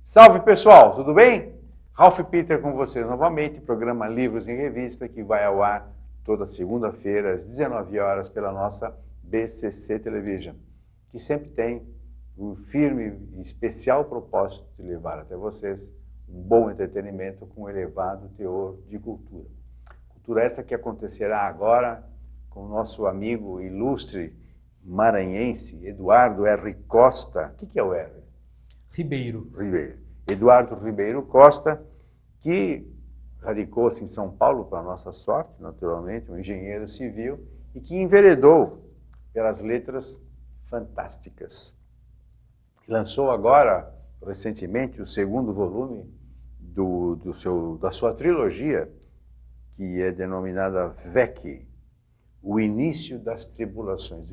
Salve pessoal, tudo bem? Ralph Peter com vocês novamente, programa Livros em Revista, que vai ao ar toda segunda-feira às 19 horas pela nossa BCC Television, que sempre tem o firme e especial propósito de levar até vocês um bom entretenimento com elevado teor de cultura. Cultura essa que acontecerá agora com o nosso amigo ilustre maranhense, Eduardo R. Costa. O que é o R? Ribeiro. Eduardo Ribeiro Costa, que radicou-se em São Paulo, para nossa sorte, naturalmente, um engenheiro civil, e que enveredou pelas letras fantásticas. Lançou agora, recentemente, o segundo volume da sua trilogia, que é denominada VEC, O Início das Tribulações.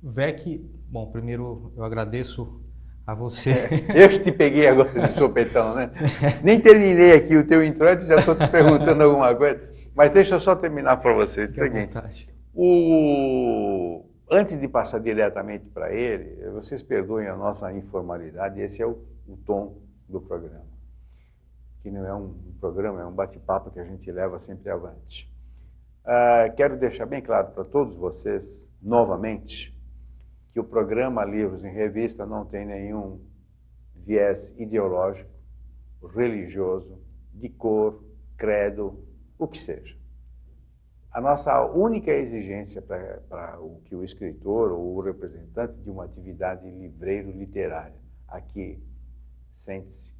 VEC, bom, primeiro eu agradeço a você. Eu que te peguei agora de sopetão, né? Nem terminei aqui o teu introito, já estou te perguntando alguma coisa. Mas deixa eu só terminar para você. É o seguinte, antes de passar diretamente para ele, vocês perdoem a nossa informalidade, esse é o tom do programa. Que não é um programa, é um bate-papo que a gente leva sempre avante. Quero deixar bem claro para todos vocês, novamente, que o programa Livros em Revista não tem nenhum viés ideológico, religioso, de cor, credo, o que seja. A nossa única exigência para que o escritor ou o representante de uma atividade livreiro-literária aqui sente-se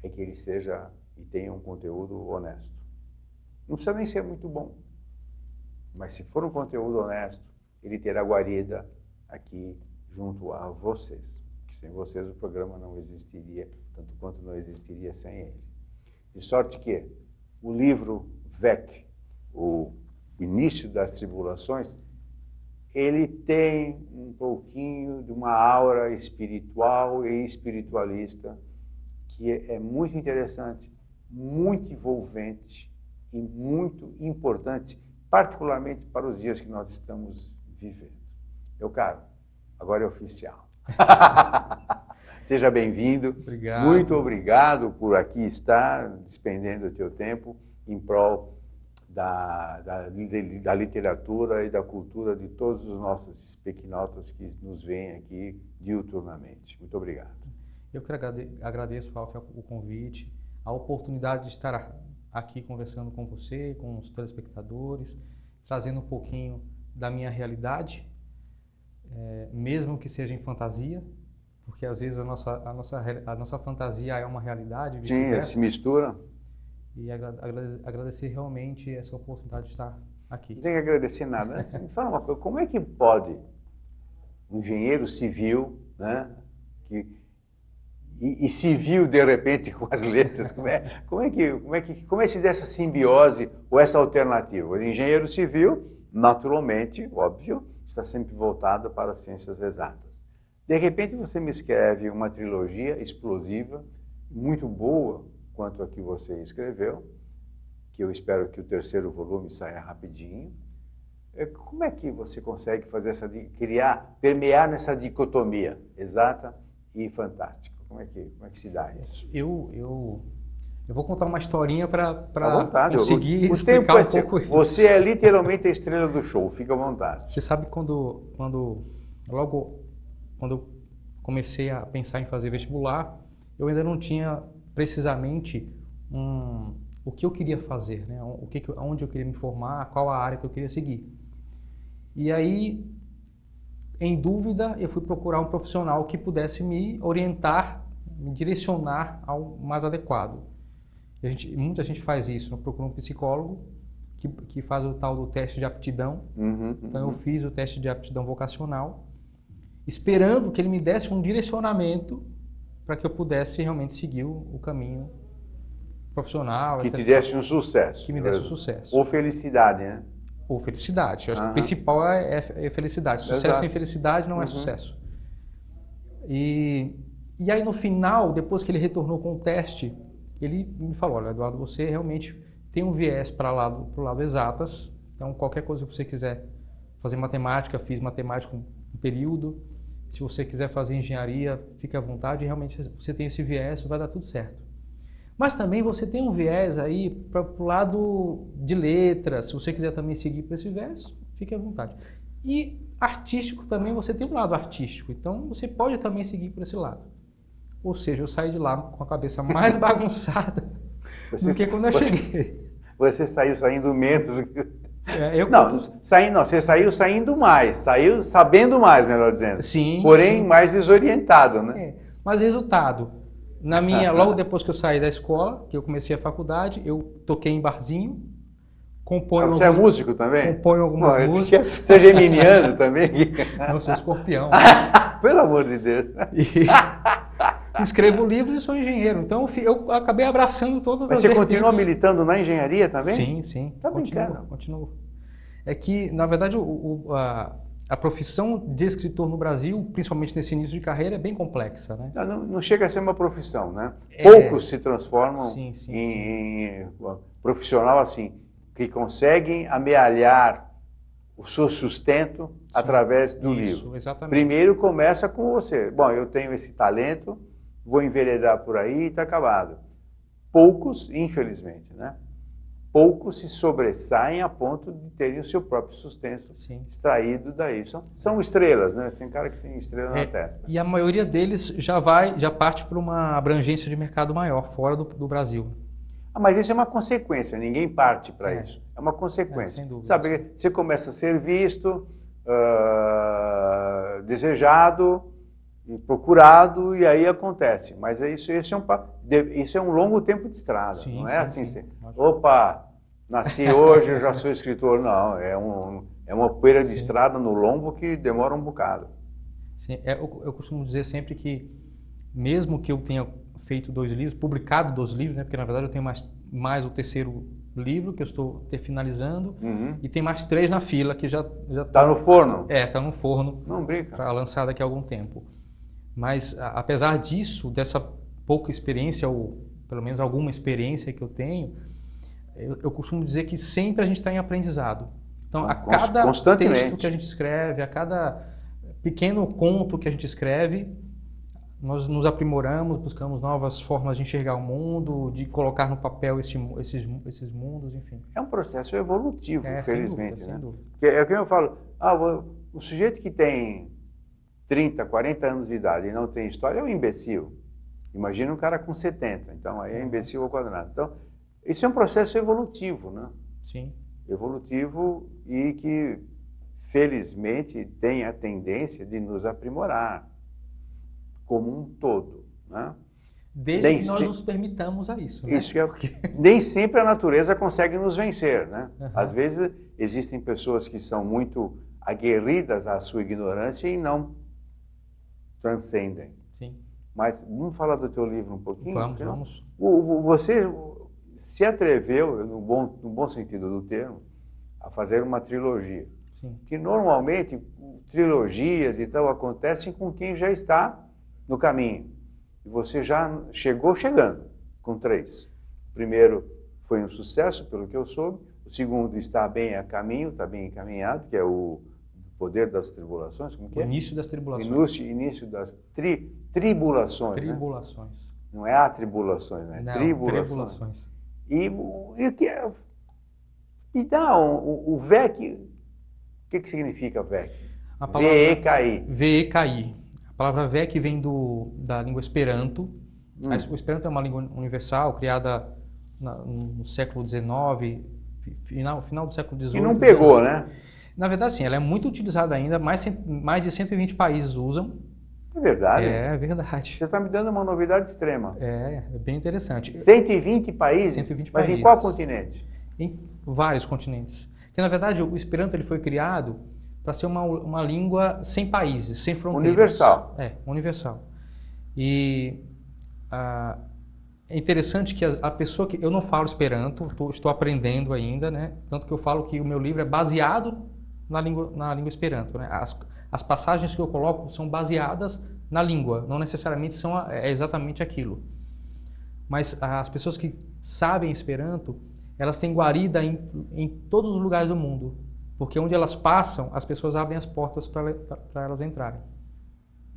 é que ele seja e tenha um conteúdo honesto. Não precisa nem ser muito bom, mas se for um conteúdo honesto, ele terá guarida aqui junto a vocês. Que sem vocês o programa não existiria, tanto quanto não existiria sem ele. De sorte que o livro VEC, o Início das Tribulações, ele tem um pouquinho de uma aura espiritual e espiritualista que é muito interessante, muito envolvente e muito importante, particularmente para os dias que nós estamos vivendo. Meu caro, agora é oficial. Seja bem-vindo. Obrigado. Muito obrigado por aqui estar, despendendo o teu tempo em prol da literatura e da cultura de todos os nossos pequenautas que nos veem aqui diuturnamente. Muito obrigado. Eu que agradeço, Ralph, o convite, a oportunidade de estar aqui conversando com você, com os telespectadores, trazendo um pouquinho da minha realidade, mesmo que seja em fantasia, porque às vezes a nossa fantasia é uma realidade. Sim, se mistura. E agradecer realmente essa oportunidade de estar aqui. Não tem que agradecer nada. Me fala uma coisa, como é que pode um engenheiro civil, né, e civil de repente com as letras, como é que se dá essa simbiose ou essa alternativa? O engenheiro civil, naturalmente, óbvio, está sempre voltado para as ciências exatas. De repente você me escreve uma trilogia explosiva, muito boa, quanto a que você escreveu, que eu espero que o terceiro volume saia rapidinho. Como é que você consegue fazer permear nessa dicotomia exata e fantástica? Como é que se dá isso? Eu vou contar uma historinha para conseguir explicar um pouco isso. Você é literalmente a estrela do show, fica à vontade. Você sabe quando eu comecei a pensar em fazer vestibular, eu ainda não tinha precisamente o que eu queria fazer, né? Onde eu queria me formar, qual a área que eu queria seguir. E aí, em dúvida, eu fui procurar um profissional que pudesse me orientar, me direcionar ao mais adequado. Muita gente faz isso, procura um psicólogo que faz o tal do teste de aptidão. Então eu fiz o teste de aptidão vocacional, esperando que ele me desse um direcionamento para que eu pudesse realmente seguir o caminho profissional. Que te desse um sucesso. Que me desse um sucesso. Ou felicidade, né? Ou felicidade. Eu acho que o principal é felicidade. Sucesso Exato. Sem felicidade não é sucesso. E aí no final, depois que ele retornou com o teste, ele me falou: olha, Eduardo, você realmente tem um viés para o lado exatas. Então qualquer coisa que você quiser fazer matemática, fiz matemática um período. Se você quiser fazer engenharia, fique à vontade, realmente você tem esse viés, vai dar tudo certo. Mas também você tem um viés aí para o lado de letras, se você quiser também seguir por esse viés, fique à vontade. E artístico também, você tem um lado artístico, então você pode também seguir por esse lado. Ou seja, eu saí de lá com a cabeça mais bagunçada do que quando eu cheguei. Você saiu saindo menos. Você saiu saindo mais, saiu sabendo mais, melhor dizendo. Sim. Porém, sim. mais desorientado, né? Mas resultado, logo depois que eu saí da escola, que eu comecei a faculdade, eu toquei em barzinho, componho... Você é músico também? Componho algumas músicas. Você é geminiano também? Não, eu sou escorpião. Pelo amor de Deus. Escrevo livros e sou engenheiro, então eu acabei abraçando todas as vertentes. Mas você continua militando na engenharia também? Sim, sim. Tá brincando? Continuo. É que, na verdade, a profissão de escritor no Brasil, principalmente nesse início de carreira, é bem complexa, né? Não chega a ser uma profissão, né? Poucos se transformam em profissional assim, que conseguem amealhar o seu sustento através do livro. Exatamente. Primeiro começa com você. Bom, eu tenho esse talento, vou enveredar por aí e está acabado. Poucos, infelizmente, né? Poucos se sobressaem a ponto de terem o seu próprio sustento extraído daí. São estrelas, né? Tem cara que tem estrela na testa. E a maioria deles já parte para uma abrangência de mercado maior, fora do Brasil. Mas isso é uma consequência, ninguém parte para isso. É uma consequência. Sem dúvida. Sabe, você começa a ser visto, desejado, procurado, e aí acontece. Mas isso é um longo tempo de estrada. Não é assim, opa, nasci hoje, eu já sou escritor. Não, é uma poeira de estrada no lombo que demora um bocado. Sim, eu costumo dizer sempre que, mesmo que eu tenha feito 2 livros, publicado 2 livros, né, porque na verdade eu tenho mais o 3º livro que eu estou finalizando, e tem mais 3 na fila que já tá no forno? Tá no forno. Não brinca. Para lançar daqui a algum tempo. Mas apesar disso, dessa pouca experiência, ou pelo menos alguma experiência que eu tenho, eu costumo dizer que sempre a gente está em aprendizado. Então, a cada texto que a gente escreve, a cada pequeno conto que a gente escreve, nós nos aprimoramos, buscamos novas formas de enxergar o mundo, de colocar no papel esses mundos, enfim. É um processo evolutivo, felizmente. Sem dúvida. É o que eu falo, o sujeito que tem 30, 40 anos de idade e não tem história é um imbecil. Imagina um cara com 70, então aí é imbecil ao quadrado. Então, isso é um processo evolutivo, né? Sim. Evolutivo e que, felizmente, tem a tendência de nos aprimorar como um todo, né? Desde que nós nos permitamos a isso, né? Isso nem sempre a natureza consegue nos vencer, né? Às vezes existem pessoas que são muito aguerridas à sua ignorância e não transcendem. Sim. Mas vamos falar do teu livro um pouquinho? Vamos. Você se atreveu, no bom sentido do termo, a fazer uma trilogia. Sim. Que normalmente trilogias e tal acontecem com quem já está no caminho. E você já chegando com 3. O primeiro foi um sucesso, pelo que eu soube. O segundo está bem a caminho, está bem encaminhado, que é o Poder das Tribulações. Como que é? O Início das Tribulações. Início das tribulações. Tribulações. Né? Não é atribulações, né? Não, tribulações. E o que é? Me dá o VEC. O que significa VEC? V-E-K-I. V-E-K-I. A palavra VEC vem da língua Esperanto. O Esperanto é uma língua universal, criada no século XIX, final do século XVIII. E não pegou, né? Na verdade, sim, ela é muito utilizada ainda, mais de 120 países usam. É verdade? É verdade. Você está me dando uma novidade extrema. É bem interessante. 120 países? 120 Mas países. em qual continente? Em vários continentes. Porque, na verdade, o Esperanto ele foi criado para ser uma língua sem países, sem fronteiras. Universal. Universal. E é interessante que a pessoa que... Eu não falo Esperanto, estou aprendendo ainda, né? Tanto que eu falo que o meu livro é baseado na língua Esperanto, né? As passagens que eu coloco são baseadas na língua, não necessariamente é exatamente aquilo. Mas as pessoas que sabem Esperanto, elas têm guarida em todos os lugares do mundo, porque onde elas passam, as pessoas abrem as portas para elas entrarem.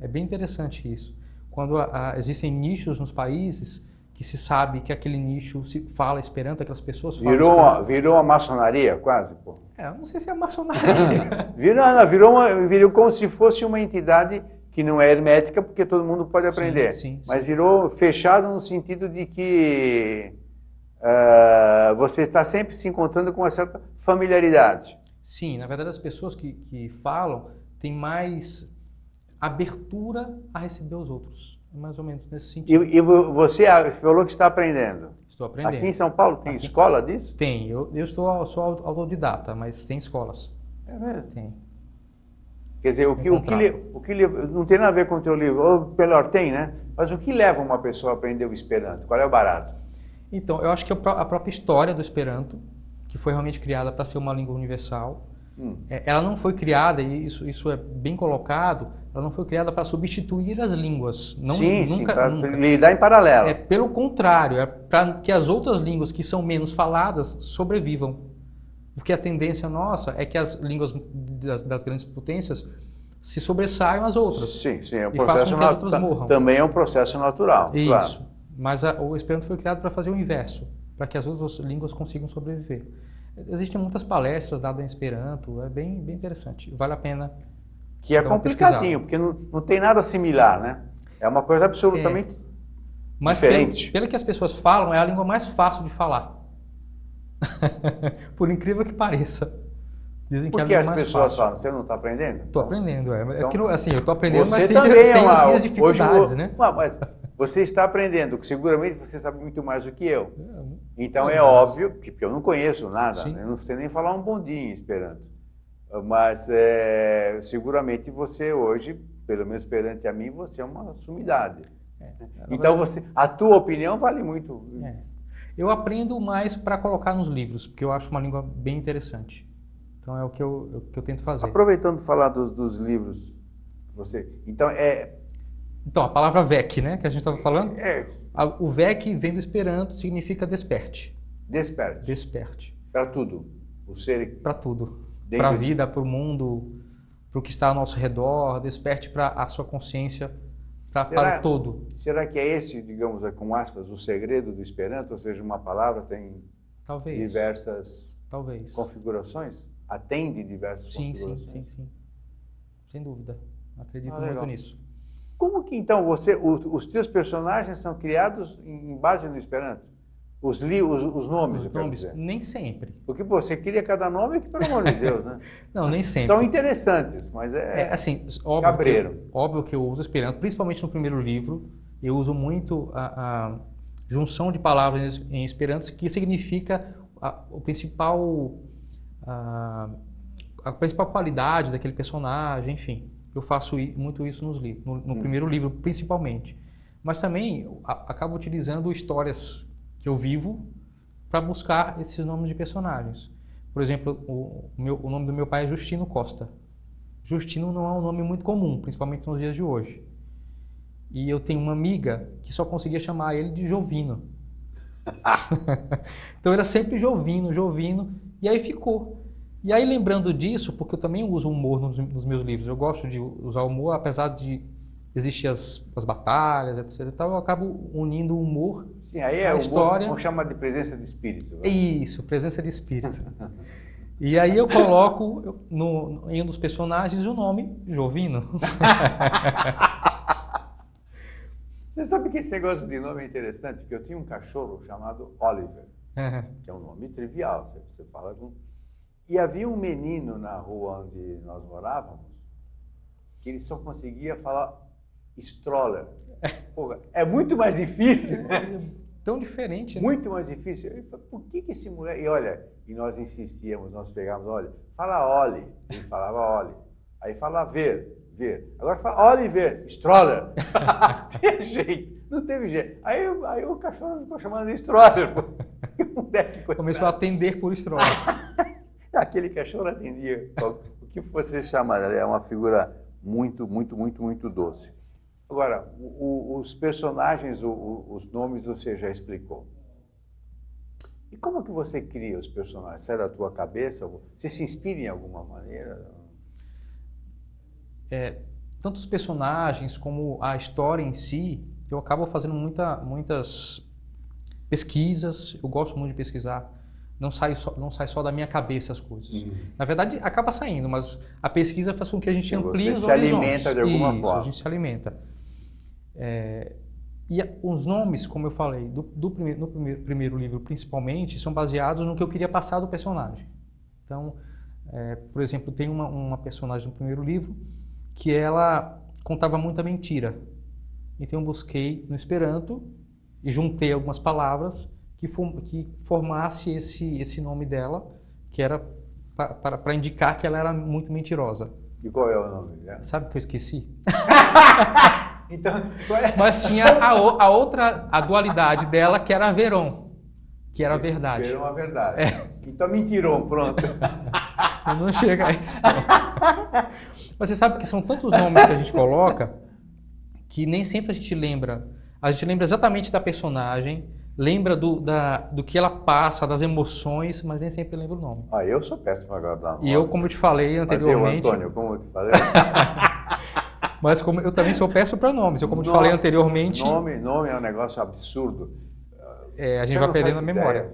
É bem interessante isso. Quando existem nichos nos países que se sabe que aquele nicho se fala Esperanto, aquelas pessoas falam Esperanto. Virou uma maçonaria, quase, pô. Eu não sei se é maçonaria. Virou como se fosse uma entidade que não é hermética, porque todo mundo pode aprender. Sim, mas virou fechado no sentido de que você está sempre se encontrando com uma certa familiaridade. Sim, na verdade as pessoas que falam têm mais abertura a receber os outros. Mais ou menos nesse sentido. E você falou que está aprendendo. Estou aprendendo. Aqui em São Paulo tem escola disso? Tem. Eu sou autodidata, mas tem escolas. É mesmo? Tem. Quer dizer, o que não tem nada a ver com o teu livro, ou melhor, tem, né? Mas o que leva uma pessoa a aprender o Esperanto? Qual é o barato? Então, eu acho que a própria história do Esperanto, que foi realmente criada para ser uma língua universal, ela não foi criada, e isso é bem colocado, ela não foi criada para substituir as línguas. Nunca. Para lidar em paralelo. Pelo contrário, é para que as outras línguas que são menos faladas sobrevivam. Porque a tendência nossa é que as línguas das grandes potências se sobressaiam às outras. Sim, é um e façam com que as outras morram. Também é um processo natural. Isso. Claro. Mas o Esperanto foi criado para fazer o inverso, para que as outras línguas consigam sobreviver. Existem muitas palestras dadas em Esperanto, é bem interessante, vale a pena. Que é complicadinho, porque não tem nada similar, né? É uma coisa absolutamente diferente. Mas pelo que as pessoas falam, é a língua mais fácil de falar. Por incrível que pareça. Dizem que é a língua mais fácil. Por que as pessoas falam? Você não está aprendendo? Estou aprendendo, então, assim, eu estou aprendendo, mas tem as minhas dificuldades, né? Mas você está aprendendo, seguramente você sabe muito mais do que eu. Então é óbvio, porque eu não conheço nada, eu não sei nem falar um bondinho em Esperanto. Mas seguramente você hoje, pelo menos perante a mim, você é uma sumidade. Então a tua opinião vale muito. Eu aprendo mais para colocar nos livros, porque eu acho uma língua bem interessante. Então é o que eu tento fazer. Aproveitando de falar dos livros, Então, a palavra VEC, né, que a gente estava falando, o VEC vem do Esperanto, significa desperte. Desperte. Desperte. Para tudo. Para tudo. Para a vida, para o mundo, para o que está ao nosso redor, desperte para a sua consciência, para o todo. Será que é esse, digamos, com aspas, o segredo do Esperanto? Ou seja, uma palavra tem diversas configurações? Atende diversas configurações? Sim. Sem dúvida. Acredito muito nisso. Como que então os teus personagens são criados em base no Esperanto? Os nomes, eu quero dizer. Nem sempre. Porque você cria cada nome que, pelo amor de Deus, né? Não, nem sempre. São interessantes, mas assim, óbvio que eu uso Esperanto, principalmente no primeiro livro, eu uso muito a junção de palavras em Esperanto, que significa a principal qualidade daquele personagem, enfim. Eu faço muito isso nos livros, no primeiro livro principalmente. Mas também acabo utilizando histórias que eu vivo para buscar esses nomes de personagens. Por exemplo, o nome do meu pai é Justino Costa. Justino não é um nome muito comum, principalmente nos dias de hoje. E eu tenho uma amiga que só conseguia chamar ele de Jovino. Então era sempre Jovino, e aí ficou. E aí, lembrando disso, porque eu também uso humor nos meus livros, eu gosto de usar humor, apesar de existir as batalhas, etc. Então, eu acabo unindo o humor à história. Vamos chamar de presença de espírito. Né? Isso, presença de espírito. E aí eu coloco em um dos personagens o nome Jovino. Você sabe que esse negócio de nome é interessante? Porque eu tinha um cachorro chamado Oliver, que é um nome trivial, você fala com... E havia um menino na rua onde nós morávamos que ele só conseguia falar Stroller. Pô, é muito mais difícil, né? Tão diferente, né? Muito mais difícil. Eu falei, por que esse moleque... E olha, nós insistíamos, nós pegávamos, olha, fala Oli. Ele falava Oli. Aí fala ver. Agora fala Oliver, Stroller. Não teve jeito. Aí o cachorro ficou chamando de Stroller. Começou a atender por Stroller. Aquele cachorro atendia o que você chama, é uma figura muito doce. Agora, os personagens, os nomes você já explicou. E como que você cria os personagens? Sai da tua cabeça? Você se inspira em alguma maneira? tanto os personagens como a história em si, eu acabo fazendo muitas pesquisas, eu gosto muito de pesquisar, não sai só da minha cabeça as coisas. Na verdade, acaba saindo, mas a pesquisa faz com que a gente amplie os horizontes. Você se alimenta de alguma forma. A gente se alimenta. E os nomes, como eu falei, no primeiro livro principalmente, são baseados no que eu queria passar do personagem. Então, por exemplo, tem uma personagem no primeiro livro que ela contava muita mentira. Então eu busquei no Esperanto e juntei algumas palavras que formasse esse nome dela, que era para indicar que ela era muito mentirosa. E qual é o nome dela? Sabe que eu esqueci? Então, qual é? Mas tinha a dualidade dela, que era a Veron, que era a verdade. Veron a verdade. Então mentirou, pronto. Não chega a isso. Mas você sabe que são tantos nomes que a gente coloca que nem sempre a gente lembra. A gente lembra exatamente da personagem, lembra do que ela passa, das emoções, mas nem sempre lembra o nome. Eu sou péssimo para guardar nome. E eu, como eu te falei anteriormente... Mas Antônio, como eu te falei... Mas como eu também sou péssimo para nomes. Eu, como eu te falei anteriormente... Nome é um negócio absurdo. A gente vai perdendo a memória.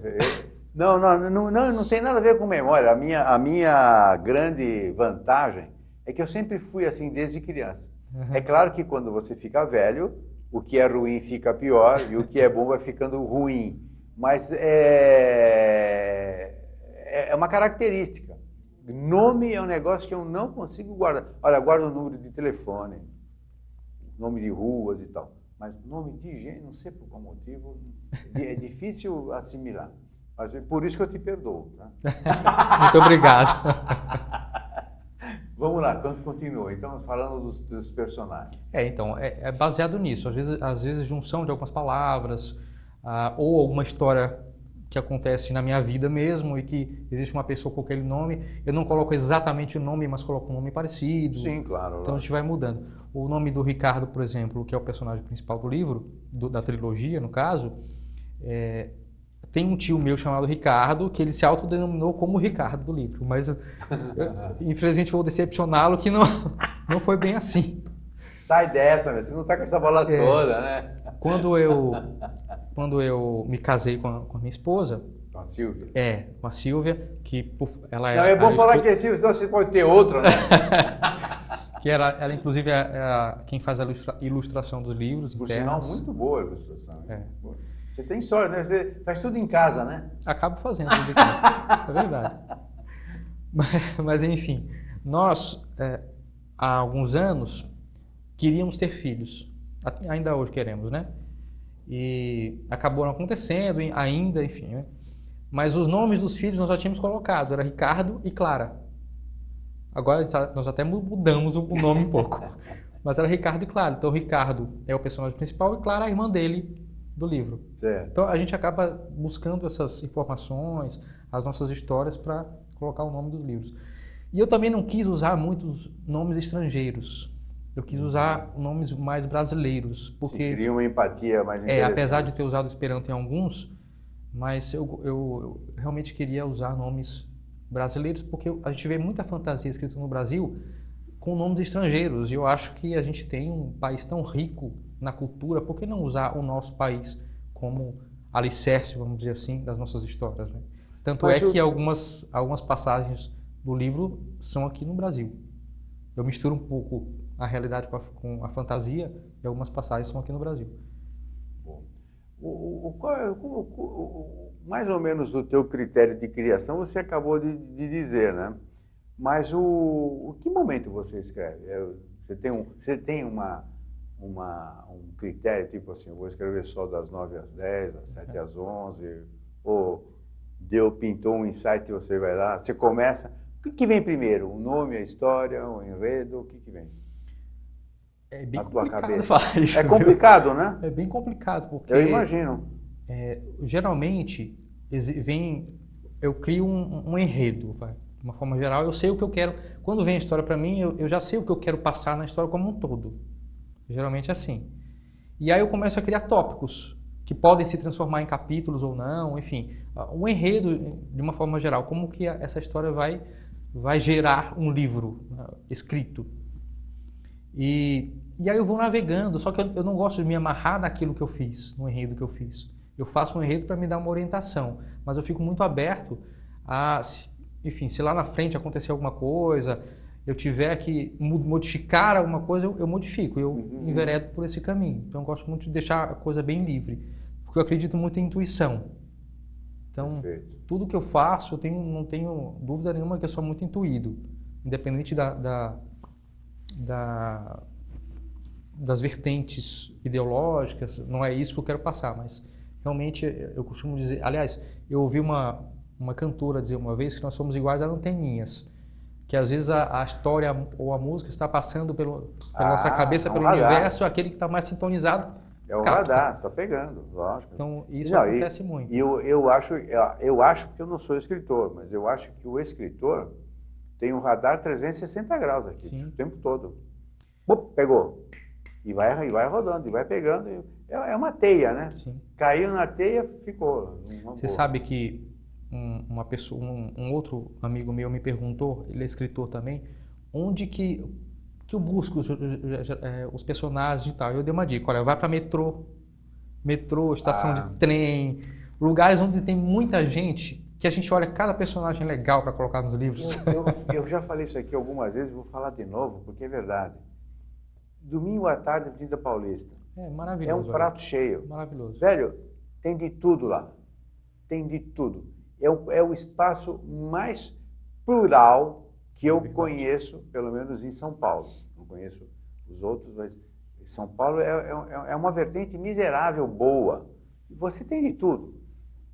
Não tem nada a ver com memória. A minha grande vantagem é que eu sempre fui assim desde criança. É claro que quando você fica velho, o que é ruim fica pior e o que é bom vai ficando ruim. Mas é uma característica. Nome é um negócio que eu não consigo guardar. Olha, guardo o número de telefone, nome de ruas e tal. Mas nome de gente, não sei por qual motivo, é difícil assimilar. Mas por isso que eu te perdoo. Tá? Muito obrigado. Vamos lá, continua. Então, falando dos personagens. Então, é baseado nisso. Às vezes junção de algumas palavras, ou alguma história que acontece na minha vida mesmo e que existe uma pessoa com aquele nome. Eu não coloco exatamente o nome, mas coloco um nome parecido. Sim, claro. Então a gente vai mudando. O nome do Ricardo, por exemplo, que é o personagem principal do livro, da trilogia, no caso, tem um tio meu chamado Ricardo, que ele se autodenominou como o Ricardo do livro, mas infelizmente vou decepcioná-lo que não foi bem assim. Sai dessa, você não está com essa bola toda, né? Quando eu me casei com a minha esposa... Com a Silvia? Com a Silvia, que ela é bom falar que é Silvia, senão você pode ter outra, né? Que ela inclusive, é quem faz a ilustração dos livros. Por sinal, muito boa a ilustração. Você tem história, né? Você faz tudo em casa, né? Acabo fazendo tudo em casa, é verdade. Mas enfim, nós, há alguns anos, queríamos ter filhos. Ainda hoje queremos, né? E acabou não acontecendo ainda, enfim, né? Mas os nomes dos filhos nós já tínhamos colocado, era Ricardo e Clara. Agora nós até mudamos o nome um pouco, mas era Ricardo e Clara. Então Ricardo é o personagem principal e Clara é a irmã dele do livro. Certo. Então a gente acaba buscando essas informações, as nossas histórias para colocar o nome dos livros. E eu também não quis usar muitos nomes estrangeiros. Eu quis usar nomes mais brasileiros, porque... Cria uma empatia mais interessante. Apesar de ter usado Esperanto em alguns, mas eu realmente queria usar nomes brasileiros, porque a gente vê muita fantasia escrita no Brasil com nomes estrangeiros, e eu acho que a gente tem um país tão rico na cultura, por que não usar o nosso país como alicerce, vamos dizer assim, das nossas histórias, né? Tanto que algumas passagens do livro são aqui no Brasil. Eu misturo um pouco a realidade com a fantasia e algumas passagens são aqui no Brasil. Bom, mais ou menos o teu critério de criação você acabou de dizer, né? Mas que momento você escreve? Você tem um critério, tipo assim, eu vou escrever só das 9 às 10, das 7 às 11, ou pintou um insight e você vai lá, você começa... O que vem primeiro? O nome, a história, o enredo, o que vem? É bem na tua cabeça. Falar isso, é complicado, né? É bem complicado, porque... Eu imagino. Geralmente, eu crio um enredo, vai. De uma forma geral, eu sei o que eu quero. Quando vem a história para mim, eu já sei o que eu quero passar na história como um todo. Geralmente é assim. E aí eu começo a criar tópicos, que podem se transformar em capítulos ou não, enfim. Um enredo, de uma forma geral, como que essa história vai gerar um livro escrito. E aí eu vou navegando, só que eu não gosto de me amarrar naquilo que eu fiz, no enredo que eu fiz. Eu faço um enredo para me dar uma orientação, mas eu fico muito aberto a, enfim, se lá na frente acontecer alguma coisa, eu tiver que modificar alguma coisa, eu modifico, eu enveredo por esse caminho. Então eu gosto muito de deixar a coisa bem livre, porque eu acredito muito em intuição. Então, tudo que eu faço, não tenho dúvida nenhuma que eu sou muito intuído, independente das vertentes ideológicas, não é isso que eu quero passar, mas realmente eu costumo dizer, aliás, eu ouvi uma cantora dizer uma vez que nós somos iguais a anteninhas, que às vezes a história ou a música está passando pela nossa cabeça, pelo universo, aquele que está mais sintonizado é o radar, está pegando, lógico. Então isso acontece muito. E eu acho que eu não sou escritor, mas eu acho que o escritor tem um radar 360 graus aqui, Sim. o tempo todo. Pegou. E vai rodando, e vai pegando. É uma teia, né? Sim. Caiu na teia, ficou. Você sabe que uma pessoa, um outro amigo meu me perguntou, ele é escritor também, onde que eu busco os personagens e tal. Eu dei uma dica, olha, vai para metrô, estação de trem, lugares onde tem muita gente, que a gente olha cada personagem legal para colocar nos livros. Eu já falei isso aqui algumas vezes, vou falar de novo, porque é verdade. Domingo à tarde, Avenida Paulista. É maravilhoso. É um prato cheio. Maravilhoso. Velho, tem de tudo lá. Tem de tudo. É o espaço mais plural que eu conheço, pelo menos em São Paulo. Não conheço os outros, mas São Paulo é uma vertente miserável, boa. Você tem de tudo.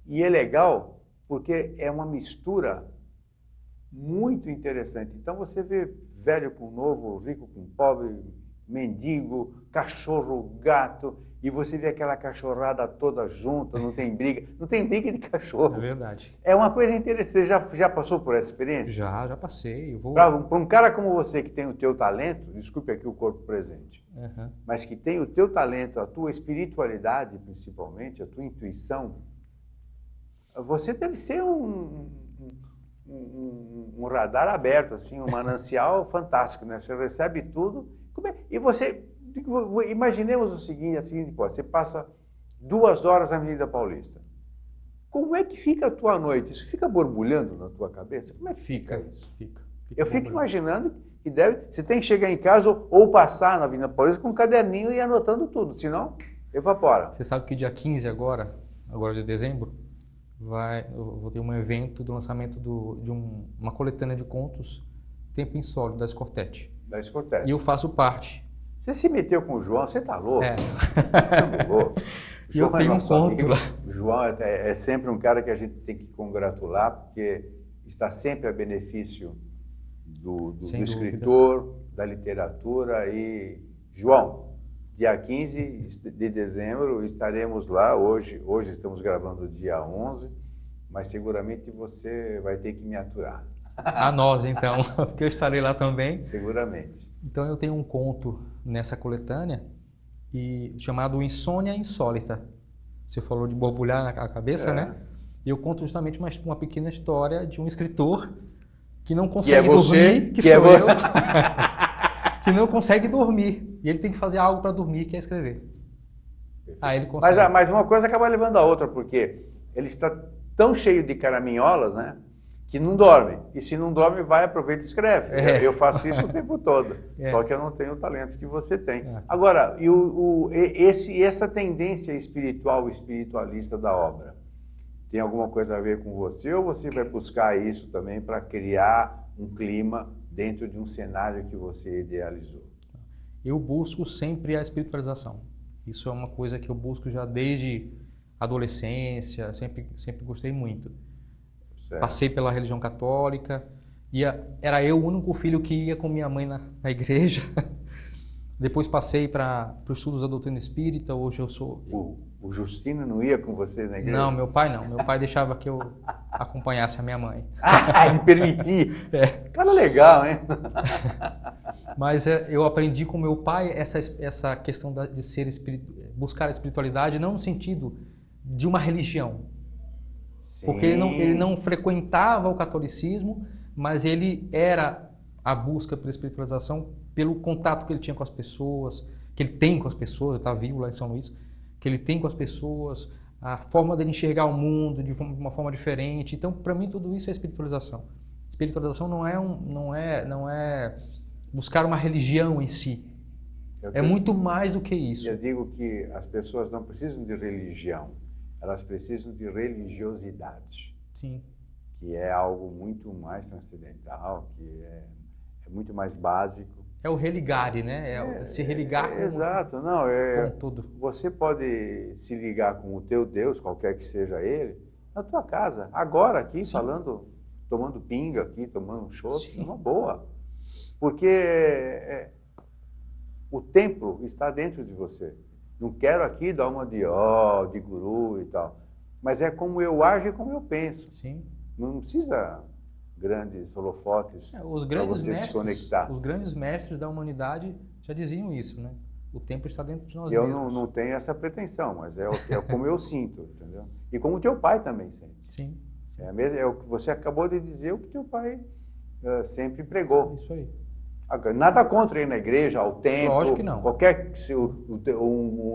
E é legal porque é uma mistura muito interessante. Então você vê velho com novo, rico com pobre, mendigo, cachorro, gato, e você vê aquela cachorrada toda junta, não tem briga de cachorro. É verdade. É uma coisa interessante. Você já passou por essa experiência? Já passei. Para um cara como você que tem o teu talento, desculpe aqui o corpo presente, mas que tem o teu talento, a tua espiritualidade principalmente, a tua intuição, você deve ser um radar aberto, assim, um manancial fantástico, né? Você recebe tudo. E você, imaginemos o seguinte, assim, você passa 2 horas na Avenida Paulista. Como é que fica a tua noite? Isso fica borbulhando na tua cabeça? Como é que fica isso? Fica Eu fico imaginando que você tem que chegar em casa ou passar na Avenida Paulista com um caderninho e anotando tudo, senão evapora. Você sabe que dia 15 agora de dezembro, eu vou ter um evento do lançamento de uma coletânea de contos, Tempo Insólito, da Scortete. E eu faço parte. Você se meteu com o João, você tá louco? É. Tá louco. E eu tenho um conto lá. O João é sempre um cara que a gente tem que congratular, porque está sempre a benefício do escritor, da literatura. E, João, dia 15 de dezembro estaremos lá. Hoje estamos gravando dia 11, mas seguramente você vai ter que me aturar. A nós, então, porque eu estarei lá também. Seguramente. Então eu tenho um conto nessa coletânea chamado Insônia Insólita. Você falou de borbulhar na cabeça, né? E eu conto justamente uma pequena história de um escritor que não consegue dormir, que sou eu, que não consegue dormir. E ele tem que fazer algo para dormir, que é escrever. Aí ele consegue. Mas uma coisa acaba levando a outra, porque ele está tão cheio de caraminholas, né? Que não dorme. E se não dorme, vai, aproveita e escreve. Eu faço isso o tempo todo. Só que eu não tenho o talento que você tem. Agora, essa tendência espiritual, espiritualista da obra, tem alguma coisa a ver com você? Ou você vai buscar isso também para criar um clima dentro de um cenário que você idealizou? Eu busco sempre a espiritualização. Isso é uma coisa que eu busco já desde a adolescência, sempre gostei muito. Certo. Passei pela religião católica, era eu o único filho que ia com minha mãe na igreja. Depois passei para os estudos da doutrina espírita, hoje eu sou... O Justino não ia com você na igreja? Não, meu pai não. Meu pai deixava que eu acompanhasse a minha mãe. Ele permitia? Cara legal, hein? Mas eu aprendi com meu pai essa questão de buscar a espiritualidade, não no sentido de uma religião. Sim. Porque ele não frequentava o catolicismo, mas ele era a busca pela espiritualização pelo contato que ele tinha com as pessoas, que ele tem com as pessoas, ele está vivo lá em São Luís, que ele tem com as pessoas, a forma dele enxergar o mundo de uma forma diferente. Então, para mim, tudo isso é espiritualização. Espiritualização não é buscar uma religião em si. É muito mais do que isso. Eu digo que as pessoas não precisam de religião, elas precisam de religiosidade. Sim. Que é algo muito mais transcendental, que é muito mais básico. É o religare, né? Se religar com, exato, não, com tudo. Você pode se ligar com o teu Deus, qualquer que seja ele, na tua casa, agora aqui, sim, falando, tomando pinga aqui, tomando um chopp, uma boa. Porque o templo está dentro de você. Não quero aqui dar uma de guru e tal, mas é como eu ajo e como eu penso. Sim. Não precisa grandes holofotes para você se conectar. Os grandes mestres da humanidade já diziam isso, né? O templo está dentro de nós mesmos. Eu não tenho essa pretensão, mas é como eu sinto, entendeu? E como o teu pai também sente. Sim. É o que você acabou de dizer, o que teu pai sempre pregou. Isso aí. Nada contra ir na igreja, ao templo. Lógico que não. Qualquer,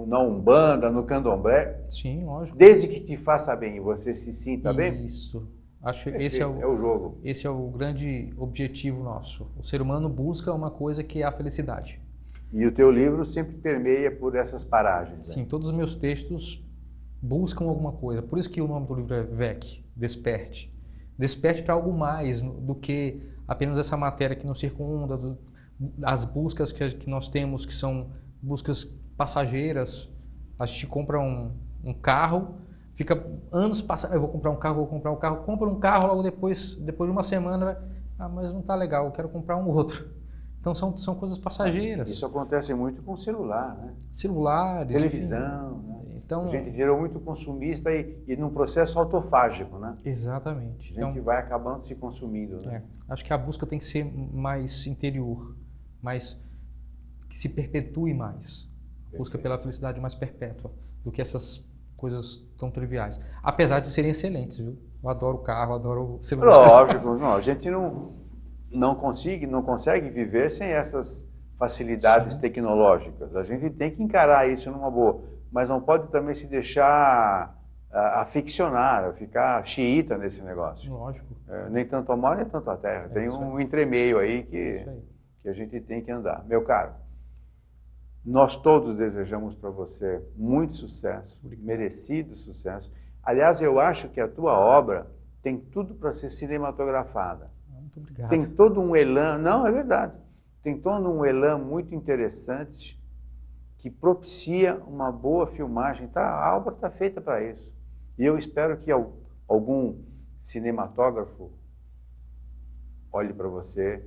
na Umbanda, no Candomblé. Sim, lógico. Desde que te faça bem e você se sinta bem. Isso. Acho que esse é o jogo. Esse é o grande objetivo nosso. O ser humano busca uma coisa que é a felicidade. E o teu livro sempre permeia por essas paragens. Sim, todos os meus textos buscam alguma coisa. Por isso que o nome do livro é VEC, Desperte. Desperte para algo mais do que apenas essa matéria que nos circunda, as buscas que nós temos, que são buscas passageiras. A gente compra um carro, fica anos passando, eu vou comprar um carro, compra um carro, logo depois de uma semana, mas não está legal, eu quero comprar um outro. Então são coisas passageiras. Isso acontece muito com celular, né? Celulares. Televisão, né? Então, a gente virou muito consumista e num processo autofágico, né? Exatamente. A gente vai acabando se consumindo, né? Acho que a busca tem que ser mais interior, que se perpetue mais. A busca pela felicidade mais perpétua do que essas coisas tão triviais. Apesar de serem excelentes, viu? Eu adoro carro, adoro celular. Lógico, não, a gente não consegue viver sem essas facilidades, sim, tecnológicas. A gente tem que encarar isso numa boa, mas não pode também se deixar aficionar, ficar xiita nesse negócio. Lógico. Nem tanto ao mar, nem tanto à terra. Tem um entremeio aí que a gente tem que andar. Meu caro, nós todos desejamos para você muito sucesso, merecido sucesso. Aliás, eu acho que a tua obra tem tudo para ser cinematografada. Muito obrigado. Tem todo um elan, não, é verdade, tem todo um elan muito interessante que propicia uma boa filmagem. A obra está feita para isso. E eu espero que algum cinematógrafo olhe para você.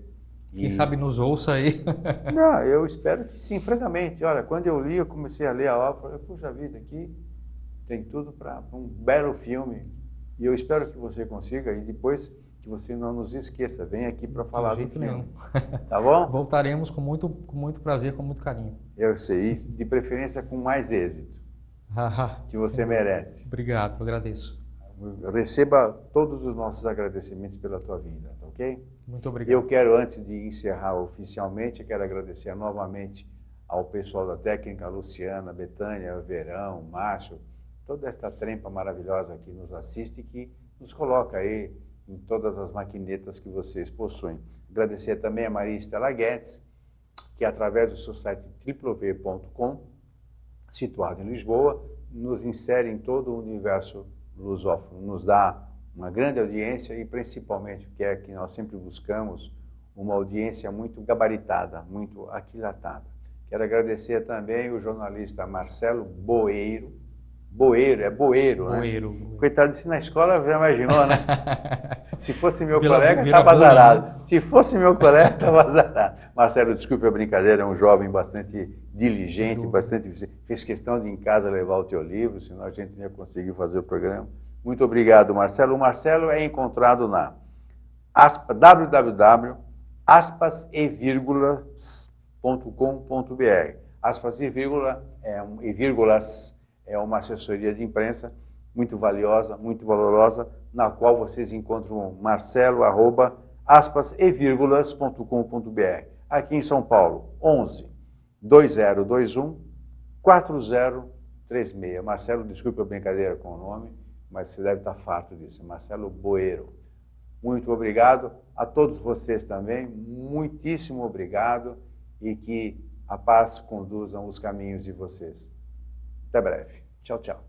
Quem sabe nos ouça aí. Não, eu espero que sim, francamente. Olha, quando eu comecei a ler a obra, eu falei, puxa vida, aqui tem tudo para um belo filme. E eu espero que você consiga, e depois que você não nos esqueça, vem aqui para falar do filme. Nenhum. Tá bom? Voltaremos com muito prazer, com muito carinho. Eu sei, de preferência com mais êxito, que você merece. Obrigado, eu agradeço. Receba todos os nossos agradecimentos pela tua vinda, tá ok? Muito obrigado. Eu quero, antes de encerrar oficialmente, quero agradecer novamente ao pessoal da técnica, a Luciana, a Betânia, o Verão, o Márcio, toda esta trempa maravilhosa que nos assiste e que nos coloca aí em todas as maquinetas que vocês possuem. Agradecer também a Maria Estela Guedes, que através do seu site www.com, situado em Lisboa, nos insere em todo o universo lusófono, nos dá uma grande audiência e principalmente, que é que nós sempre buscamos, uma audiência muito gabaritada, muito aquilatada. Quero agradecer também o jornalista Marcelo Boeiro. Boeiro, é Boeiro, né? Boeiro. Coitado, se na escola já imaginou, né? Se fosse meu Vila colega, estava Boeiro, azarado. né? Se fosse meu colega, estava azarado. Marcelo, desculpe a brincadeira, é um jovem bastante diligente, fez questão de em casa levar o teu livro, senão a gente não ia conseguir fazer o programa. Muito obrigado, Marcelo. O Marcelo é encontrado na www.aspasevirgulas.com.br. Aspas e vírgulas é uma assessoria de imprensa muito valiosa, muito valorosa, na qual vocês encontram Marcelo, @aspasevirgulas.com.br. Aqui em São Paulo, 11 2021 4036. Marcelo, desculpe a brincadeira com o nome, mas você deve estar farto disso. Marcelo Boeiro. Muito obrigado a todos vocês também. Muitíssimo obrigado e que a paz conduza os caminhos de vocês. Até breve. Tchau, tchau.